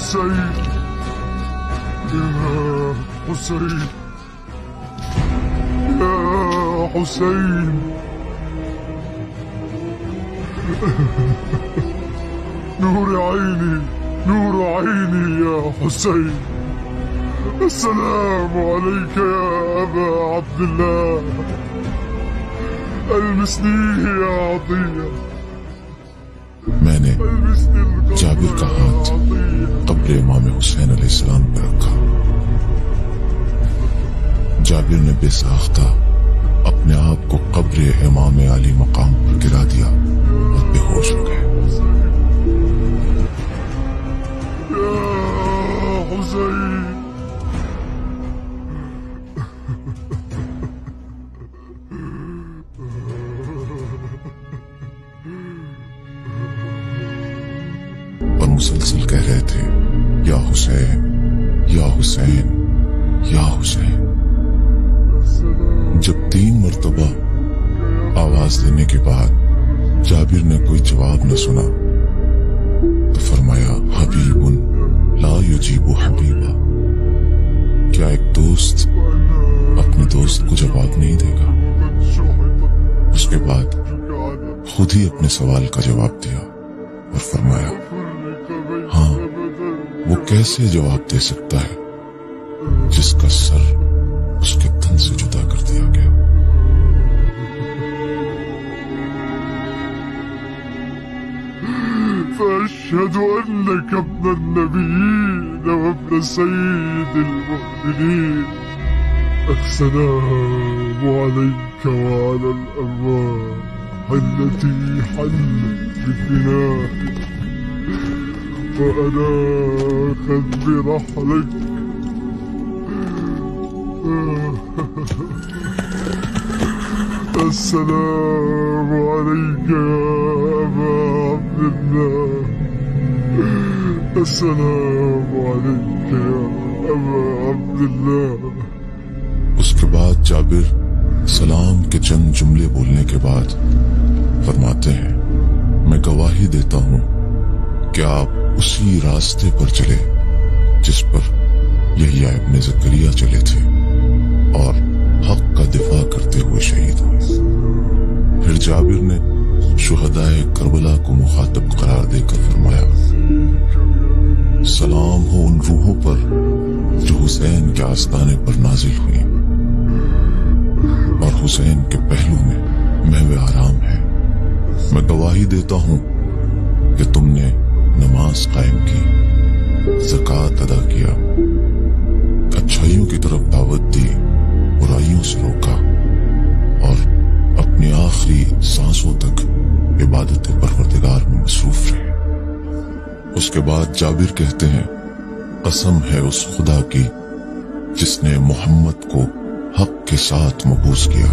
حسين يا حسين يا حسين نور عيني نور عيني يا حسين. السلام عليك يا أبا عبد الله. المسنيه يا عطية. میں نے جابر کا ہاتھ قبر امام حسین علیہ السلام پر رکھا. جابر نے بے ساختہ اپنے آپ کو قبر امام علی مقام پر گرا دیا اور بے ہوش ہو گئے. یا حسین اور مسلسل کہہ رہے تھے یا حسین یا حسین یا حسین. جب 3 مرتبہ آواز دینے کے بعد جابر نے کوئی جواب نہ سنا تو فرمایا حبیب لا یجیب حبیبا. کیا ایک دوست اپنے دوست کو جواب نہیں دے گا؟ اس کے بعد خود ہی اپنے سوال کا جواب دیا اور فرمایا ہاں وہ کیسے جواب دے سکتا ہے جس کا سر اس کے تن سے جدا کر دیا گیا. فأشهد أنك ابن النبيين وابن سيد المؤمنين. السلام عليك وعلى الأرواح التي حلت بفنائك وأنا آخذ برحلك. السلام عليك يا أبا عبد الله. السلام عليك يا أبا عبد الله. اس کے بعد جابر سلام کے چند جملے بولنے کے بعد فرماتے ہیں میں گواہی دیتا ہوں کہ آپ اسی راستے پر چلے جس پر یحییٰ ابن زکریا چلے تھے اور حق کا دفاع کرتے ہوئے شہید ہوئے. پھر جابر نے شہدائے کربلا کو مخاطب قرار دے کر فرمایا سلام ہو ان روحوں پر جو حسین کے آستانے پر نازل ہوئی اور حسین کے پہلو میں محو آرام ہے. میں گواہی دیتا ہوں کہ تم نے نماز قائم کی، زکوٰۃ ادا کیا، اچھائیوں کی طرف دعوت دی، برائیوں سے روکا اور اپنی آخری سانسوں تک عبادت پروردگار میں مصروف رہے. اس کے بعد جابر کہتے ہیں قسم ہے اس خدا کی جس نے محمد کو حق کے ساتھ مبعوث کیا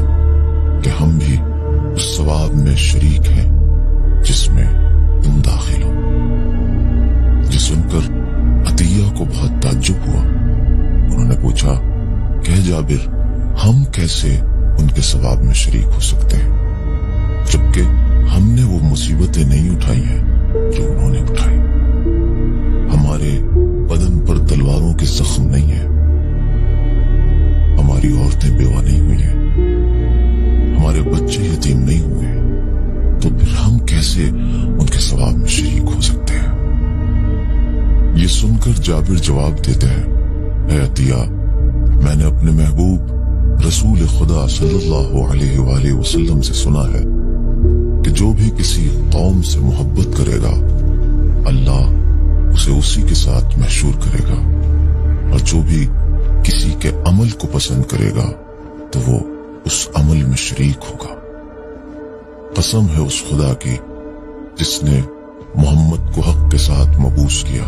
کہ ہم بھی اس ثواب میں شریک ہیں جس میں تم داخل ہو. یہ سن کر عطیہ کو بہت تعجب ہوا. انہوں نے پوچھا کہ جابر ہم کیسے ان کے ثواب میں شریک ہو سکتے ہیں جبکہ ہم نے وہ مصیبتیں نہیں اٹھائی ہیں جو انہوں نے اٹھائی. ہمارے بدن پر تلواروں کے زخم نہیں ہیں، ہماری عورتیں بیوہ نہیں ہوئی ہیں، ہمارے بچے یتیم نہیں ہوئے ہیں، تو پھر ہم کیسے ان کے ثواب میں شریک ہو سکتے ہیں؟ یہ سن کر جابر جواب دیتے ہیں اے عطیہ میں نے اپنے محبوب رسول خدا صلی اللہ علیہ وآلہ وسلم سے سنا ہے کہ جو بھی کسی قوم سے محبت کرے گا اللہ اسے اسی کے ساتھ محشور کرے گا، اور جو بھی کسی کے عمل کو پسند کرے گا تو وہ اس عمل میں شریک ہوگا. قسم ہے اس خدا کی جس نے محمد کو حق کے ساتھ مبعوث کیا